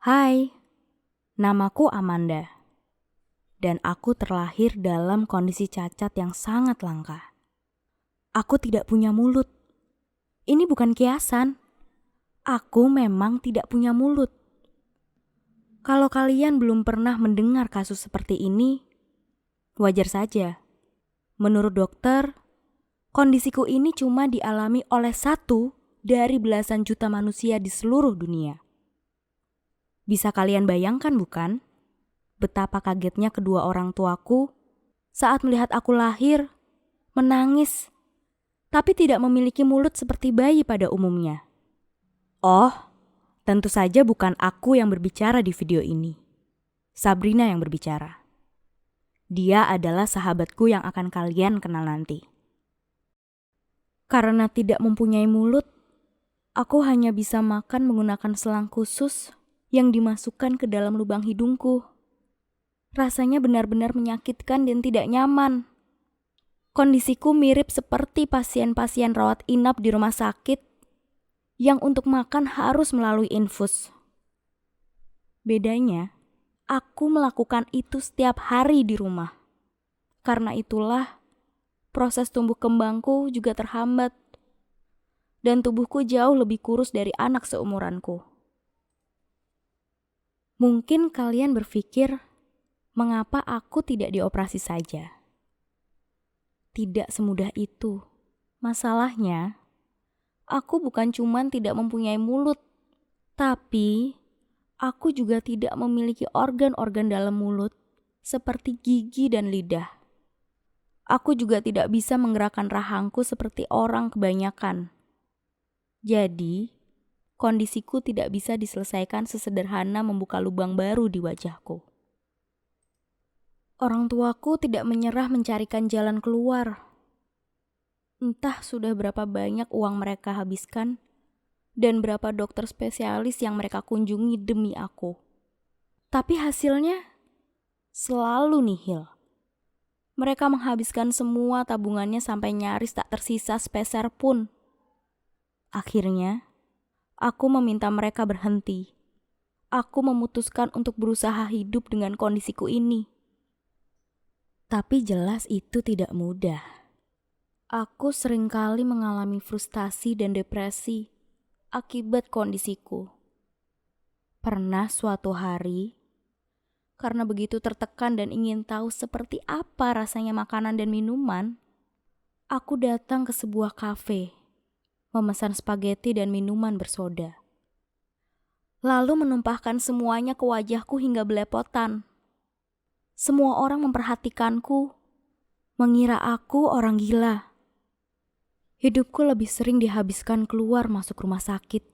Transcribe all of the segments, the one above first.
Hai, namaku Amanda, dan aku terlahir dalam kondisi cacat yang sangat langka. Aku tidak punya mulut. Ini bukan kiasan. Aku memang tidak punya mulut. Kalau kalian belum pernah mendengar kasus seperti ini, wajar saja. Menurut dokter, kondisiku ini cuma dialami oleh 1 dari belasan juta manusia di seluruh dunia. Bisa kalian bayangkan bukan? Betapa kagetnya kedua orang tuaku saat melihat aku lahir, menangis, tapi tidak memiliki mulut seperti bayi pada umumnya. Oh, tentu saja bukan aku yang berbicara di video ini. Sabrina yang berbicara. Dia adalah sahabatku yang akan kalian kenal nanti. Karena tidak mempunyai mulut, aku hanya bisa makan menggunakan selang khusus yang dimasukkan ke dalam lubang hidungku. Rasanya benar-benar menyakitkan dan tidak nyaman. Kondisiku mirip seperti pasien-pasien rawat inap di rumah sakit yang untuk makan harus melalui infus. Bedanya, aku melakukan itu setiap hari di rumah. Karena itulah, proses tumbuh kembangku juga terhambat. Dan tubuhku jauh lebih kurus dari anak seumuranku. Mungkin kalian berpikir, mengapa aku tidak dioperasi saja? Tidak semudah itu. Masalahnya, aku bukan cuman tidak mempunyai mulut, tapi aku juga tidak memiliki organ-organ dalam mulut seperti gigi dan lidah. Aku juga tidak bisa menggerakkan rahangku seperti orang kebanyakan. Jadi, kondisiku tidak bisa diselesaikan sesederhana membuka lubang baru di wajahku. Orang tuaku tidak menyerah mencarikan jalan keluar. Entah sudah berapa banyak uang mereka habiskan dan berapa dokter spesialis yang mereka kunjungi demi aku. Tapi hasilnya selalu nihil. Mereka menghabiskan semua tabungannya sampai nyaris tak tersisa sepeser pun. Akhirnya, aku meminta mereka berhenti. Aku memutuskan untuk berusaha hidup dengan kondisiku ini. Tapi jelas itu tidak mudah. Aku seringkali mengalami frustasi dan depresi akibat kondisiku. Pernah suatu hari, karena begitu tertekan dan ingin tahu seperti apa rasanya makanan dan minuman, aku datang ke sebuah kafe, memesan spaghetti dan minuman bersoda. Lalu menumpahkan semuanya ke wajahku hingga belepotan. Semua orang memperhatikanku, mengira aku orang gila. Hidupku lebih sering dihabiskan keluar masuk rumah sakit.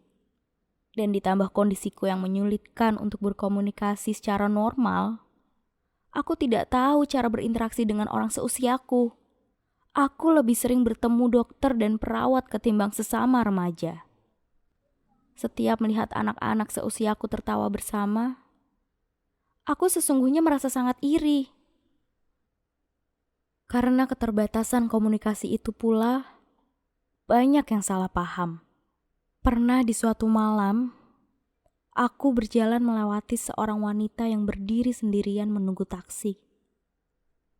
Dan ditambah kondisiku yang menyulitkan untuk berkomunikasi secara normal, aku tidak tahu cara berinteraksi dengan orang seusiaku. Aku lebih sering bertemu dokter dan perawat ketimbang sesama remaja. Setiap melihat anak-anak seusiaku tertawa bersama, aku sesungguhnya merasa sangat iri. Karena keterbatasan komunikasi itu pula, banyak yang salah paham. Pernah di suatu malam, aku berjalan melewati seorang wanita yang berdiri sendirian menunggu taksi.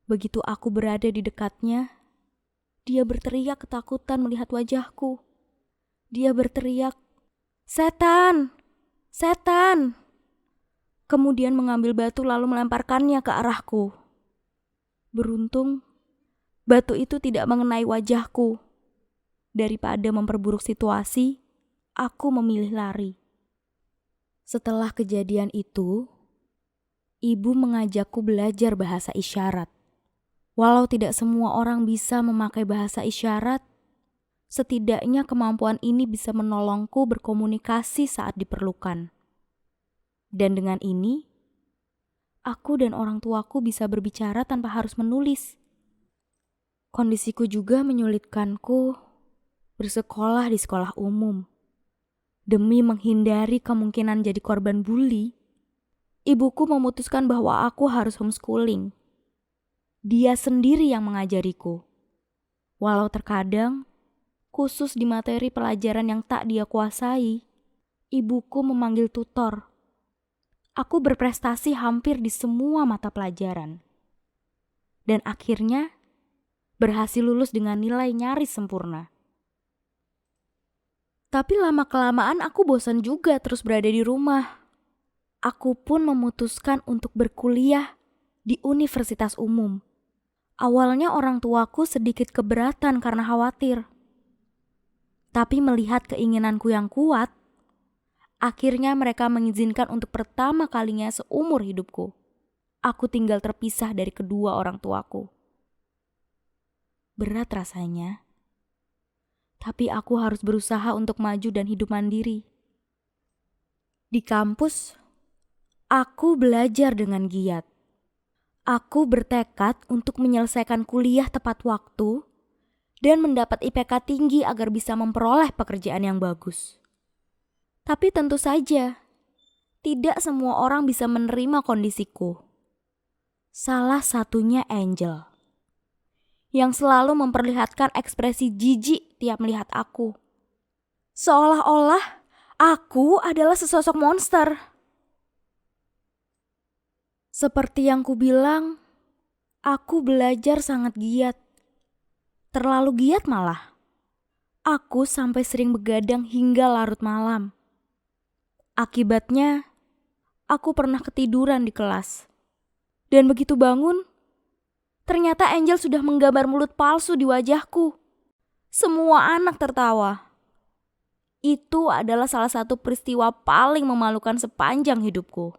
Begitu aku berada di dekatnya, dia berteriak ketakutan melihat wajahku. Dia berteriak, "Setan! Setan!" Kemudian mengambil batu lalu melemparkannya ke arahku. Beruntung, batu itu tidak mengenai wajahku. Daripada memperburuk situasi, aku memilih lari. Setelah kejadian itu, ibu mengajakku belajar bahasa isyarat. Walau tidak semua orang bisa memakai bahasa isyarat, setidaknya kemampuan ini bisa menolongku berkomunikasi saat diperlukan. Dan dengan ini, aku dan orang tuaku bisa berbicara tanpa harus menulis. Kondisiku juga menyulitkanku bersekolah di sekolah umum. Demi menghindari kemungkinan jadi korban bully, ibuku memutuskan bahwa aku harus homeschooling. Dia sendiri yang mengajariku. Walau terkadang, khusus di materi pelajaran yang tak dia kuasai, ibuku memanggil tutor. Aku berprestasi hampir di semua mata pelajaran. Dan akhirnya berhasil lulus dengan nilai nyaris sempurna. Tapi lama-kelamaan aku bosan juga terus berada di rumah. Aku pun memutuskan untuk berkuliah di universitas umum. Awalnya orang tuaku sedikit keberatan karena khawatir. Tapi melihat keinginanku yang kuat, akhirnya mereka mengizinkan untuk pertama kalinya seumur hidupku. Aku tinggal terpisah dari kedua orang tuaku. Berat rasanya. Tapi aku harus berusaha untuk maju dan hidup mandiri. Di kampus, aku belajar dengan giat. Aku bertekad untuk menyelesaikan kuliah tepat waktu dan mendapat IPK tinggi agar bisa memperoleh pekerjaan yang bagus. Tapi tentu saja, tidak semua orang bisa menerima kondisiku. Salah satunya Angel, yang selalu memperlihatkan ekspresi jijik tiap melihat aku. Seolah-olah aku adalah sesosok monster. Seperti yang kubilang, aku belajar sangat giat. Terlalu giat malah. Aku sampai sering begadang hingga larut malam. Akibatnya, aku pernah ketiduran di kelas. Dan begitu bangun, ternyata Angel sudah menggambar mulut palsu di wajahku. Semua anak tertawa. Itu adalah salah satu peristiwa paling memalukan sepanjang hidupku.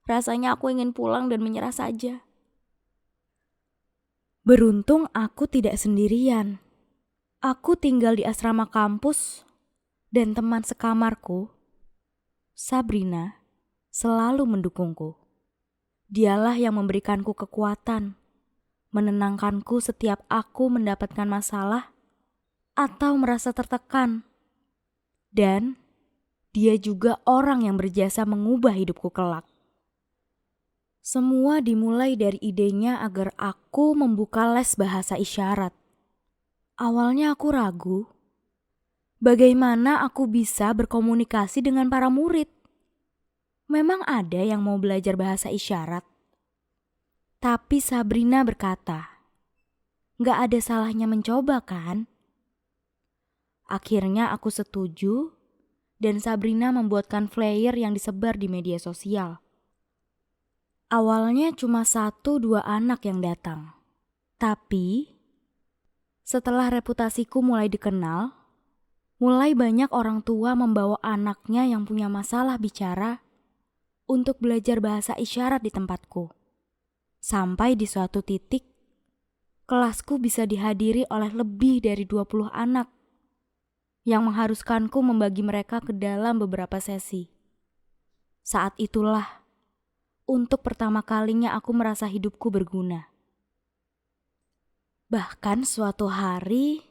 Rasanya aku ingin pulang dan menyerah saja. Beruntung aku tidak sendirian. Aku tinggal di asrama kampus dan teman sekamarku, Sabrina, selalu mendukungku. Dialah yang memberikanku kekuatan, menenangkanku setiap aku mendapatkan masalah atau merasa tertekan. Dan dia juga orang yang berjasa mengubah hidupku kelak. Semua dimulai dari idenya agar aku membuka les bahasa isyarat. Awalnya aku ragu, bagaimana aku bisa berkomunikasi dengan para murid? Memang ada yang mau belajar bahasa isyarat? Tapi Sabrina berkata, gak ada salahnya mencoba kan? Akhirnya aku setuju dan Sabrina membuatkan flyer yang disebar di media sosial. Awalnya cuma 1-2 anak yang datang. Tapi setelah reputasiku mulai dikenal, mulai banyak orang tua membawa anaknya yang punya masalah bicara untuk belajar bahasa isyarat di tempatku. Sampai di suatu titik, kelasku bisa dihadiri oleh lebih dari 20 anak yang mengharuskanku membagi mereka ke dalam beberapa sesi. Saat itulah, untuk pertama kalinya aku merasa hidupku berguna. Bahkan suatu hari,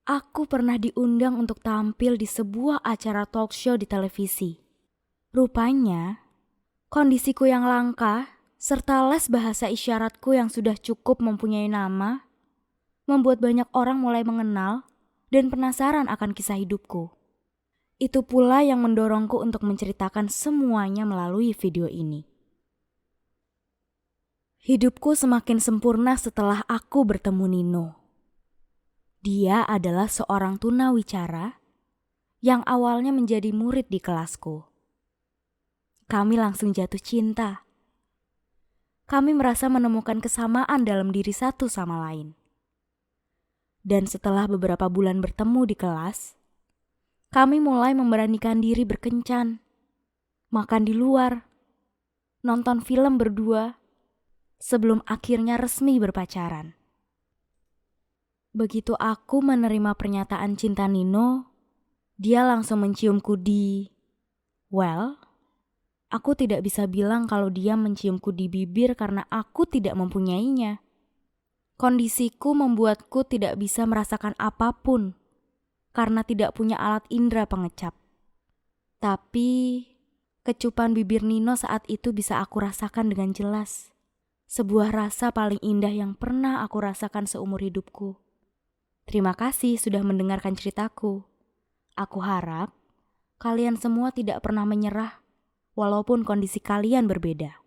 aku pernah diundang untuk tampil di sebuah acara talk show di televisi. Rupanya, kondisiku yang langka serta les bahasa isyaratku yang sudah cukup mempunyai nama, membuat banyak orang mulai mengenal dan penasaran akan kisah hidupku. Itu pula yang mendorongku untuk menceritakan semuanya melalui video ini. Hidupku semakin sempurna setelah aku bertemu Nino. Dia adalah seorang tunawicara yang awalnya menjadi murid di kelasku. Kami langsung jatuh cinta. Kami merasa menemukan kesamaan dalam diri satu sama lain. Dan setelah beberapa bulan bertemu di kelas, kami mulai memberanikan diri berkencan, makan di luar, nonton film berdua, sebelum akhirnya resmi berpacaran. Begitu aku menerima pernyataan cinta Nino, dia langsung menciumku di... aku tidak bisa bilang kalau dia menciumku di bibir karena aku tidak mempunyainya. Kondisiku membuatku tidak bisa merasakan apapun karena tidak punya alat indera pengecap. Tapi kecupan bibir Nino saat itu bisa aku rasakan dengan jelas. Sebuah rasa paling indah yang pernah aku rasakan seumur hidupku. Terima kasih sudah mendengarkan ceritaku. Aku harap kalian semua tidak pernah menyerah walaupun kondisi kalian berbeda.